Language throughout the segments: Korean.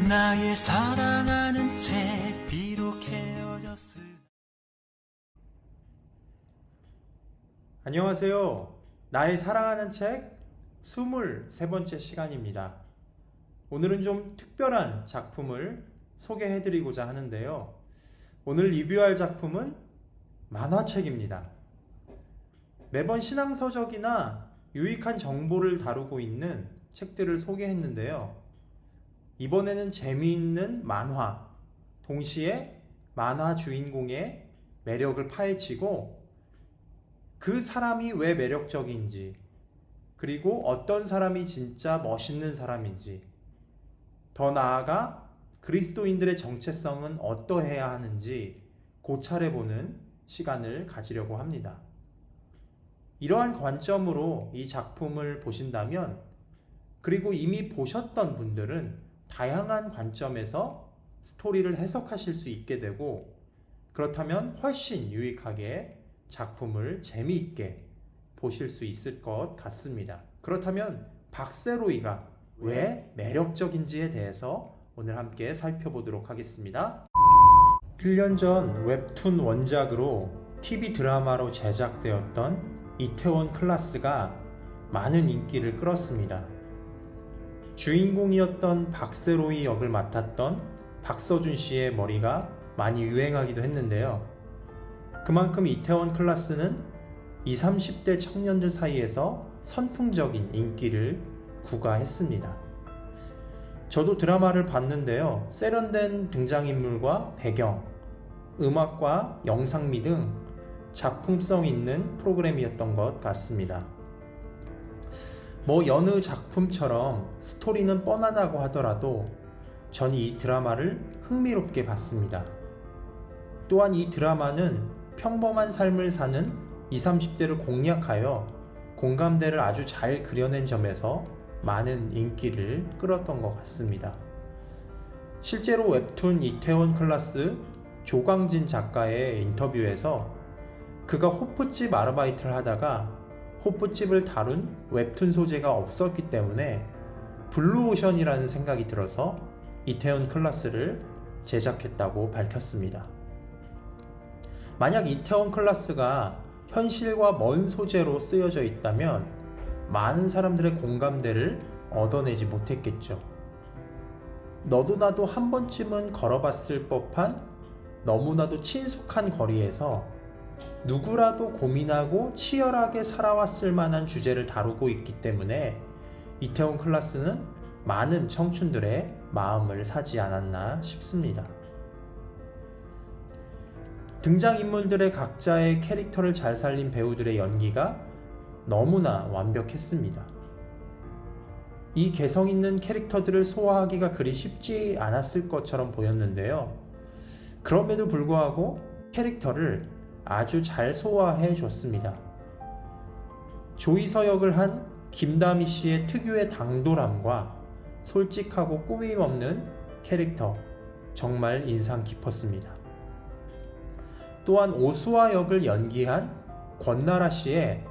나의 사랑하는 책 비록 헤어졌을. 안녕하세요. 나의 사랑하는 책 23번째 시간입니다. 오늘은 좀 특별한 작품을 소개해드리고자 하는데요. 오늘 리뷰할 작품은 만화책입니다. 매번 신앙서적이나 유익한 정보를 다루고 있는 책들을 소개했는데요. 이번에는 재미있는 만화, 동시에 만화 주인공의 매력을 파헤치고 그 사람이 왜 매력적인지, 그리고 어떤 사람이 진짜 멋있는 사람인지, 더 나아가 그리스도인들의 정체성은 어떠해야 하는지 고찰해보는 시간을 가지려고 합니다. 이러한 관점으로 이 작품을 보신다면, 그리고 이미 보셨던 분들은 다양한 관점에서 스토리를 해석하실 수 있게 되고, 그렇다면 훨씬 유익하게 작품을 재미있게 보실 수 있을 것 같습니다. 그렇다면 박세로이가 왜 매력적인지에 대해서 오늘 함께 살펴보도록 하겠습니다. 1년 전 웹툰 원작으로 TV 드라마로 제작되었던 이태원 클라스가 많은 인기를 끌었습니다. 주인공이었던 박세로이 역을 맡았던 박서준 씨의 머리가 많이 유행하기도 했는데요. 그만큼 이태원 클라스는 20, 30대 청년들 사이에서 선풍적인 인기를 구가했습니다. 저도 드라마를 봤는데요. 세련된 등장인물과 배경, 음악과 영상미 등 작품성 있는 프로그램이었던 것 같습니다. 여느 작품처럼 스토리는 뻔하다고 하더라도 전 이 드라마를 흥미롭게 봤습니다. 또한 이 드라마는 평범한 삶을 사는 20, 30대를 공략하여 공감대를 아주 잘 그려낸 점에서 많은 인기를 끌었던 것 같습니다. 실제로 웹툰 이태원 클라스 조광진 작가의 인터뷰에서 그가 호프집 아르바이트를 하다가 호프집을 다룬 웹툰 소재가 없었기 때문에 블루오션이라는 생각이 들어서 이태원 클라스를 제작했다고 밝혔습니다. 만약 이태원 클라스가 현실과 먼 소재로 쓰여져 있다면 많은 사람들의 공감대를 얻어내지 못했겠죠. 너도 나도 한 번쯤은 걸어봤을 법한 너무나도 친숙한 거리에서 누구라도 고민하고 치열하게 살아왔을 만한 주제를 다루고 있기 때문에 이태원 클라스는 많은 청춘들의 마음을 사지 않았나 싶습니다. 등장인물들의 각자의 캐릭터를 잘 살린 배우들의 연기가 너무나 완벽했습니다. 이 개성 있는 캐릭터들을 소화하기가 그리 쉽지 않았을 것처럼 보였는데요. 그럼에도 불구하고 캐릭터를 아주 잘 소화해 줬습니다. 조이서 역을 한 김다미 씨의 특유의 당돌함과 솔직하고 꾸밈 없는 캐릭터, 정말 인상 깊었습니다. 또한 오수아 역을 연기한 권나라 씨의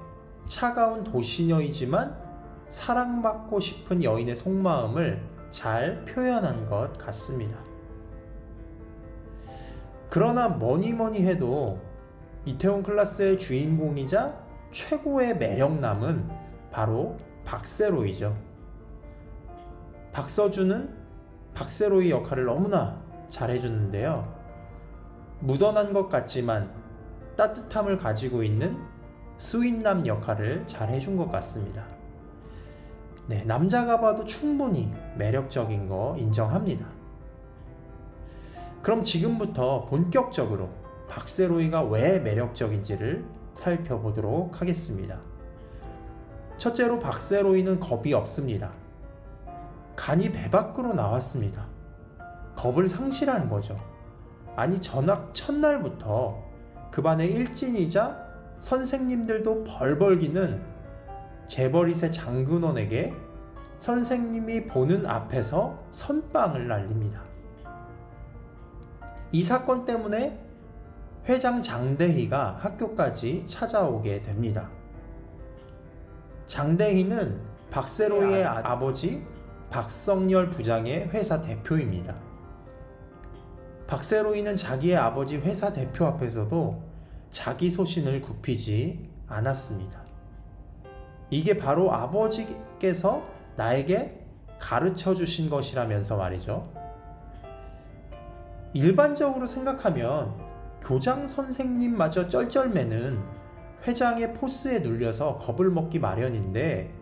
차가운 도시녀이지만 사랑받고 싶은 여인의 속마음을 잘 표현한 것 같습니다. 그러나 뭐니 해도 이태원 클라스의 주인공이자 최고의 매력남은 바로 박세로이죠. 박서준은 박세로이 역할을 너무나 잘해주는데요. 묻어난 것 같지만 따뜻함을 가지고 있는 스윗남 역할을 잘 해준 것 같습니다. 네, 남자가 봐도 충분히 매력적인 거 인정합니다. 그럼 지금부터 본격적으로 박세로이가 왜 매력적인지를 살펴보도록 하겠습니다. 첫째로 박세로이는 겁이 없습니다. 간이 배 밖으로 나왔습니다. 겁을 상실한 거죠. 아니, 전학 첫날부터 그 반의 일진이자 선생님들도 벌벌기는 재벌이세 장근원에게 선생님이 보는 앞에서 선빵을 날립니다. 이 사건 때문에 회장 장대희가 학교까지 찾아오게 됩니다. 장대희는 박세로이의 아버지 박성열 부장의 회사 대표입니다. 박세로이는 자기의 아버지 회사 대표 앞에서도 자기 소신을 굽히지 않았습니다. 이게 바로 아버지께서 나에게 가르쳐 주신 것이라면서 말이죠. 일반적으로 생각하면 교장 선생님마저 쩔쩔매는 회장의 포스에 눌려서 겁을 먹기 마련인데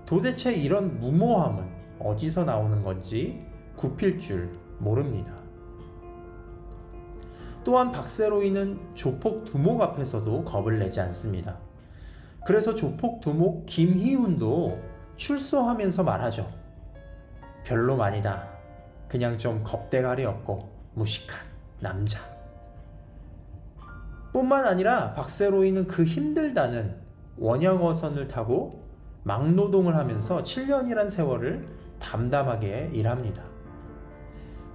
도대체 이런 무모함은 어디서 나오는 건지 굽힐 줄 모릅니다. 또한 박세로이는 조폭 두목 앞에서도 겁을 내지 않습니다. 그래서 조폭 두목 김희운도 출소하면서 말하죠. 별로 아니다. 그냥 좀 겁대가리였고 무식한 남자. 뿐만 아니라 박세로이는 그 힘들다는 원양어선을 타고 막노동을 하면서 7년이란 세월을 담담하게 일합니다.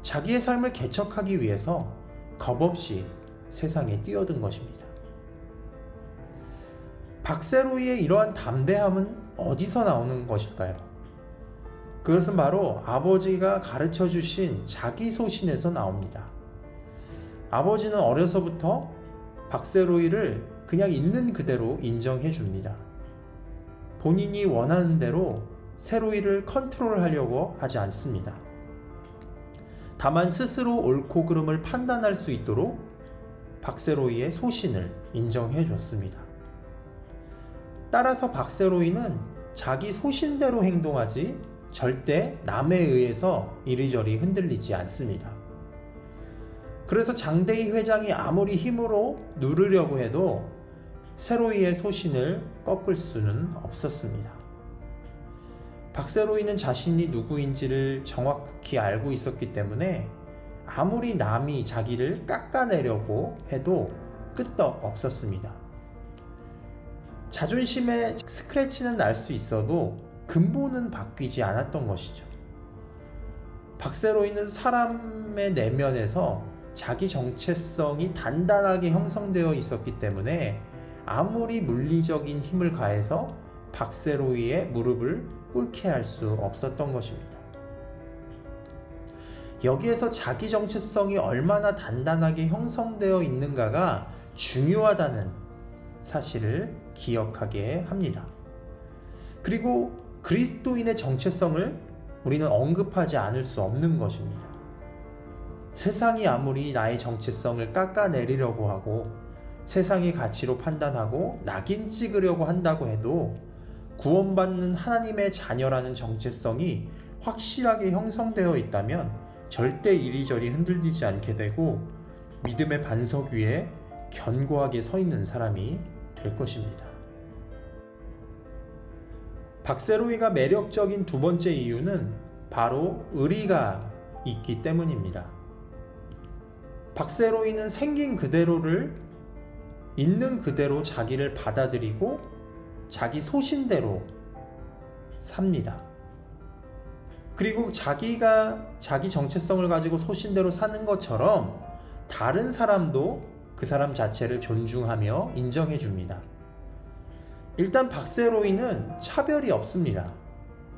자기의 삶을 개척하기 위해서 겁없이 세상에 뛰어든 것입니다. 박세로이의 이러한 담대함은 어디서 나오는 것일까요? 그것은 바로 아버지가 가르쳐 주신 자기 소신에서 나옵니다. 아버지는 어려서부터 박세로이를 그냥 있는 그대로 인정해 줍니다. 본인이 원하는 대로 세로이를 컨트롤하려고 하지 않습니다. 다만 스스로 옳고 그름을 판단할 수 있도록 박세로이의 소신을 인정해 줬습니다. 따라서 박세로이는 자기 소신대로 행동하지 절대 남에 의해서 이리저리 흔들리지 않습니다. 그래서 장대희 회장이 아무리 힘으로 누르려고 해도 세로이의 소신을 꺾을 수는 없었습니다. 박세로이는 자신이 누구인지를 정확히 알고 있었기 때문에 아무리 남이 자기를 깎아내려고 해도 끄떡 없었습니다. 자존심에 스크래치는 날 수 있어도 근본은 바뀌지 않았던 것이죠. 박세로이는 사람의 내면에서 자기 정체성이 단단하게 형성되어 있었기 때문에 아무리 물리적인 힘을 가해서 박세로이의 무릎을 꿇게 할 수 없었던 것입니다. 여기에서 자기 정체성이 얼마나 단단하게 형성되어 있는가가 중요하다는 사실을 기억하게 합니다. 그리고 그리스도인의 정체성을 우리는 언급하지 않을 수 없는 것입니다. 세상이 아무리 나의 정체성을 깎아내리려고 하고 세상의 가치로 판단하고 낙인 찍으려고 한다고 해도 구원받는 하나님의 자녀라는 정체성이 확실하게 형성되어 있다면 절대 이리저리 흔들리지 않게 되고 믿음의 반석 위에 견고하게 서 있는 사람이 될 것입니다. 박세로이가 매력적인 두 번째 이유는 바로 의리가 있기 때문입니다. 박세로이는 생긴 그대로를 있는 그대로 자기를 받아들이고 자기 소신대로 삽니다. 그리고 자기가 자기 정체성을 가지고 소신대로 사는 것처럼 다른 사람도 그 사람 자체를 존중하며 인정해 줍니다. 일단 박세로이는 차별이 없습니다.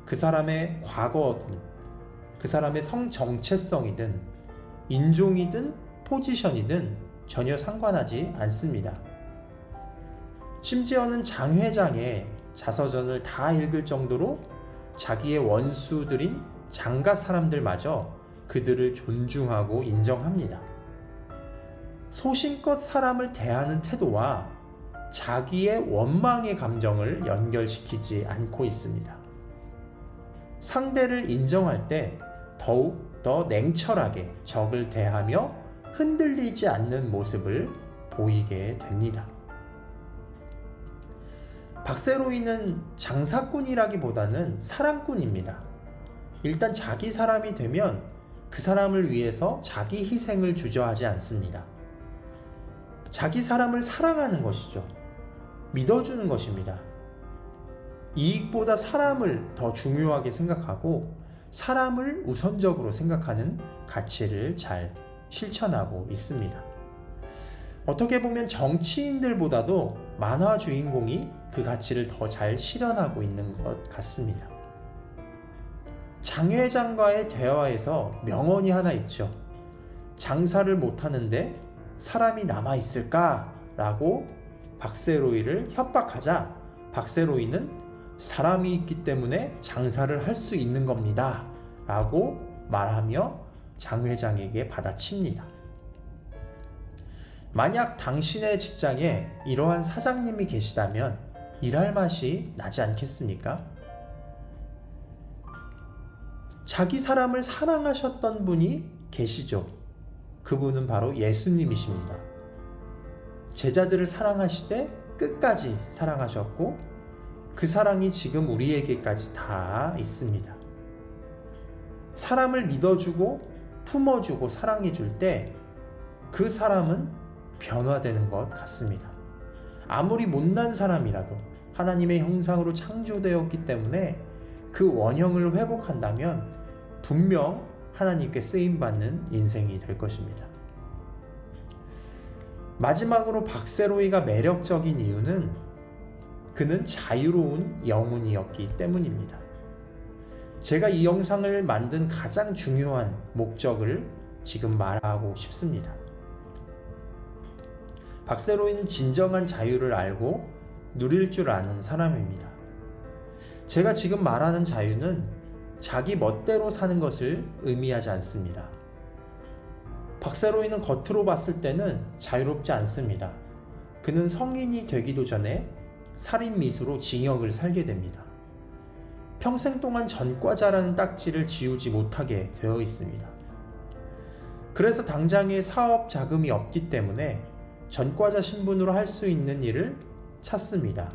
그 사람의 과거든, 그 사람의 성 정체성이든, 인종이든, 포지션이든 전혀 상관하지 않습니다. 심지어는 장 회장의 자서전을 다 읽을 정도로 자기의 원수들인 장가 사람들마저 그들을 존중하고 인정합니다. 소신껏 사람을 대하는 태도와 자기의 원망의 감정을 연결시키지 않고 있습니다. 상대를 인정할 때 더욱 더 냉철하게 적을 대하며 흔들리지 않는 모습을 보이게 됩니다. 박세로이는 장사꾼이라기보다는 사랑꾼입니다. 일단 자기 사람이 되면 그 사람을 위해서 자기 희생을 주저하지 않습니다. 자기 사람을 사랑하는 것이죠. 믿어주는 것입니다. 이익보다 사람을 더 중요하게 생각하고 사람을 우선적으로 생각하는 가치를 잘 실천하고 있습니다. 어떻게 보면 정치인들보다도 만화 주인공이 그 가치를 더 잘 실현하고 있는 것 같습니다. 장 회장과의 대화에서 명언이 하나 있죠. 장사를 못하는데 사람이 남아있을까? 라고 박세로이를 협박하자 박세로이는 사람이 있기 때문에 장사를 할 수 있는 겁니다. 라고 말하며 장 회장에게 받아칩니다. 만약 당신의 직장에 이러한 사장님이 계시다면 일할 맛이 나지 않겠습니까? 자기 사람을 사랑하셨던 분이 계시죠. 그분은 바로 예수님이십니다. 제자들을 사랑하시되 끝까지 사랑하셨고 그 사랑이 지금 우리에게까지 다 있습니다. 사람을 믿어주고 품어주고 사랑해줄 때 그 사람은 변화되는 것 같습니다. 아무리 못난 사람이라도 하나님의 형상으로 창조되었기 때문에 그 원형을 회복한다면 분명 하나님께 쓰임받는 인생이 될 것입니다. 마지막으로 박세로이가 매력적인 이유는 그는 자유로운 영혼이었기 때문입니다. 제가 이 영상을 만든 가장 중요한 목적을 지금 말하고 싶습니다. 박세로이는 진정한 자유를 알고 누릴 줄 아는 사람입니다. 제가 지금 말하는 자유는 자기 멋대로 사는 것을 의미하지 않습니다. 박세로이는 겉으로 봤을 때는 자유롭지 않습니다. 그는 성인이 되기도 전에 살인미수로 징역을 살게 됩니다. 평생 동안 전과자라는 딱지를 지우지 못하게 되어 있습니다. 그래서 당장의 사업 자금이 없기 때문에 전과자 신분으로 할 수 있는 일을 찾습니다.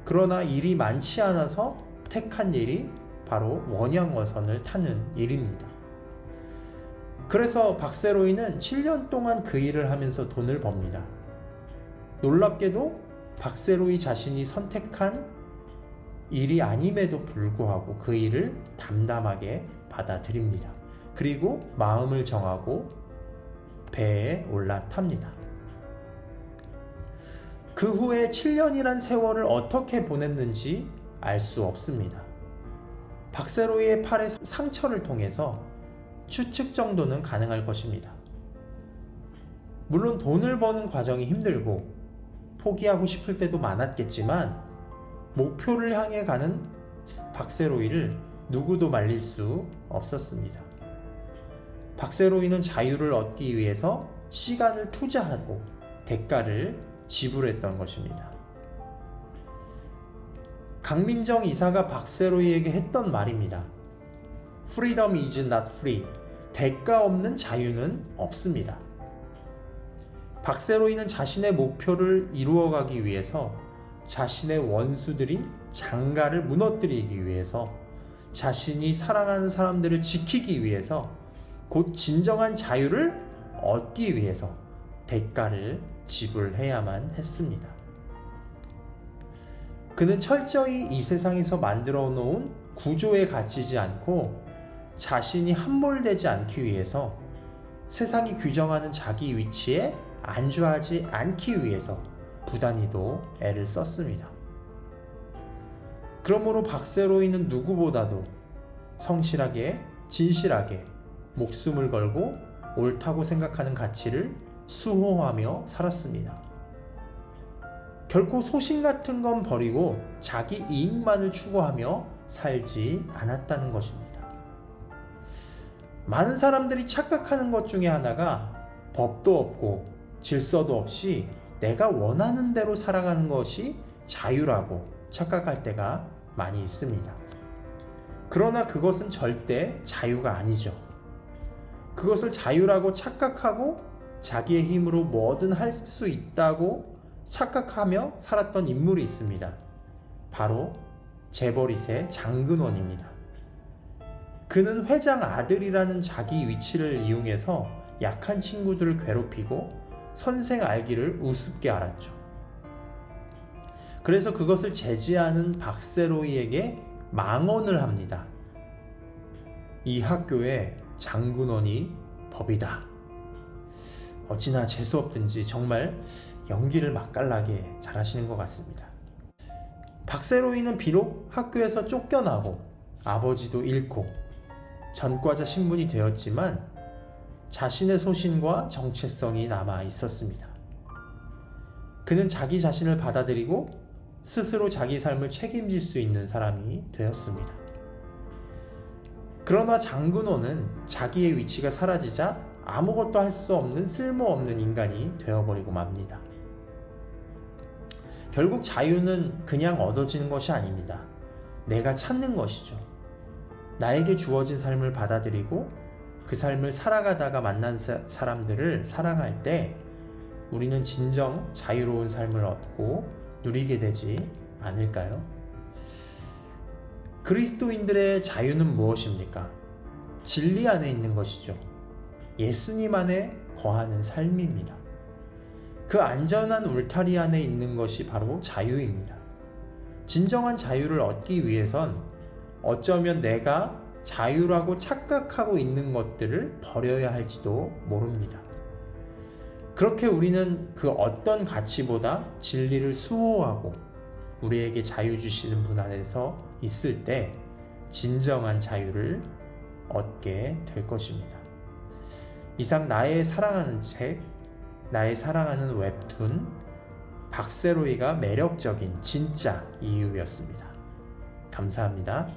그러나 일이 많지 않아서 택한 일이 바로 원양어선을 타는 일입니다. 그래서 박세로이는 7년 동안 그 일을 하면서 돈을 법니다. 놀랍게도 박세로이 자신이 선택한 일이 아님에도 불구하고 그 일을 담담하게 받아들입니다. 그리고 마음을 정하고 배에 올라탑니다. 그 후에 7년이란 세월을 어떻게 보냈는지 알 수 없습니다. 박세로이의 팔에 상처를 통해서 추측 정도는 가능할 것입니다. 물론 돈을 버는 과정이 힘들고 포기하고 싶을 때도 많았겠지만 목표를 향해 가는 박세로이를 누구도 말릴 수 없었습니다. 박세로이는 자유를 얻기 위해서 시간을 투자하고 대가를 지불했던 것입니다. 강민정 이사가 박세로이에게 했던 말입니다. Freedom is not free. 대가 없는 자유는 없습니다. 박세로이는 자신의 목표를 이루어가기 위해서 자신의 원수들인 장가를 무너뜨리기 위해서 자신이 사랑하는 사람들을 지키기 위해서 곧 진정한 자유를 얻기 위해서 대가를 지불해야만 했습니다. 그는 철저히 이 세상에서 만들어 놓은 구조에 갇히지 않고 자신이 함몰되지 않기 위해서 세상이 규정하는 자기 위치에 안주하지 않기 위해서 부단히도 애를 썼습니다. 그러므로 박세로이는 누구보다도 성실하게 진실하게 목숨을 걸고 옳다고 생각하는 가치를 수호하며 살았습니다. 결코 소신 같은 건 버리고 자기 이익만을 추구하며 살지 않았다는 것입니다. 많은 사람들이 착각하는 것 중에 하나가 법도 없고 질서도 없이 내가 원하는 대로 살아가는 것이 자유라고 착각할 때가 많이 있습니다. 그러나 그것은 절대 자유가 아니죠. 그것을 자유라고 착각하고 자기의 힘으로 뭐든 할 수 있다고 착각하며 살았던 인물이 있습니다. 바로 재벌이세 장근원입니다. 그는 회장 아들이라는 자기 위치를 이용해서 약한 친구들을 괴롭히고 선생 알기를 우습게 알았죠. 그래서 그것을 제지하는 박세로이에게 망언을 합니다. 이 학교에 장근원이 법이다. 어찌나 재수없든지 정말 연기를 맛깔나게 잘하시는 것 같습니다. 박세로이는 비록 학교에서 쫓겨나고 아버지도 잃고 전과자 신분이 되었지만 자신의 소신과 정체성이 남아 있었습니다. 그는 자기 자신을 받아들이고 스스로 자기 삶을 책임질 수 있는 사람이 되었습니다. 그러나 장근호는 자기의 위치가 사라지자 아무것도 할 수 없는 쓸모없는 인간이 되어버리고 맙니다. 결국 자유는 그냥 얻어지는 것이 아닙니다. 내가 찾는 것이죠. 나에게 주어진 삶을 받아들이고 그 삶을 살아가다가 만난 사람들을 사랑할 때 우리는 진정 자유로운 삶을 얻고 누리게 되지 않을까요? 그리스도인들의 자유는 무엇입니까? 진리 안에 있는 것이죠. 예수님 안에 거하는 삶입니다. 그 안전한 울타리 안에 있는 것이 바로 자유입니다. 진정한 자유를 얻기 위해선 어쩌면 내가 자유라고 착각하고 있는 것들을 버려야 할지도 모릅니다. 그렇게 우리는 그 어떤 가치보다 진리를 수호하고 우리에게 자유 주시는 분 안에서 있을 때 진정한 자유를 얻게 될 것입니다. 이상 나의 사랑하는 책, 나의 사랑하는 웹툰, 박세로이가 매력적인 진짜 이유였습니다. 감사합니다.